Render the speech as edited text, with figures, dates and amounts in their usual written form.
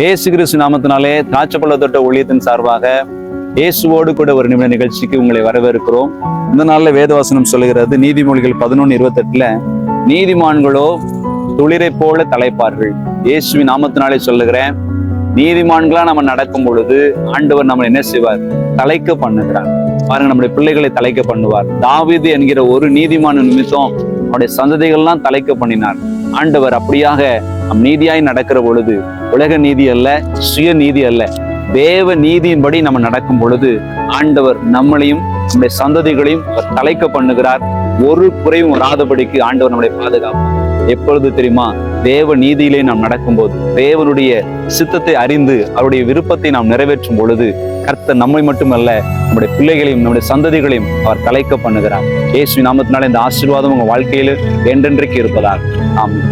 இயேசு கிறிஸ்து நாமத்தினாலே திராட்சைப்பழ தோட்ட ஊழியத்தின் சார்பாக இயேசுவோடு கூட ஒரு நிமிட நிகழ்ச்சிக்கு உங்களை வரவேற்கிறோம். இந்த நாள்ல வேதவசனம் சொல்லுகிறது, நீதிமொழிகள் 11:28, நீதிமான்களோ துளிரை போல தலைப்பார்கள். இயேசுவின் நாமத்தினாலே சொல்லுகிறேன், நீதிமான்களா நம்ம நடக்கும் பொழுது ஆண்டவர் நம்ம என்ன செய்வார்? தலைக்க பண்ணுகிறார். பாருங்க, நம்முடைய பிள்ளைகளை தலைக்க பண்ணுவார். தாவீது என்கிற ஒரு நீதிமான நிமித்தம் அவருடைய சந்ததிகள்லாம் தலைக்க பண்ணினார். ஆண்டவர் அப்படியாக நம் நீதியாய் நடக்கிற பொழுது, உலக நீதி அல்ல, சுய நீதி அல்ல, தேவ நீதியின்படி நம்ம நடக்கும் பொழுது ஆண்டவர் நம்மளையும் நம்முடைய சந்ததிகளையும் தலைக்க பண்ணுகிறார். ஒரு குறைவும் வராதபடிக்கு ஆண்டவர் நம்மளை பாதுகாப்பார். எப்பொழுது தெரியுமா? தேவ நீதியிலே நாம் நடக்கும்போது, தேவனுடைய சித்தத்தை அறிந்து அவருடைய விருப்பத்தை நாம் நிறைவேற்றும் பொழுது கர்த்தர் நம்மை மட்டுமல்ல, நம்முடைய பிள்ளைகளையும் நம்முடைய சந்ததிகளையும் அவர் தலைக்க பண்ணுகிறார். இயேசு நாமத்தினால இந்த ஆசீர்வாதம் உங்க வாழ்க்கையில என்றென்றைக்கு இருப்பதாக. ஆமென்.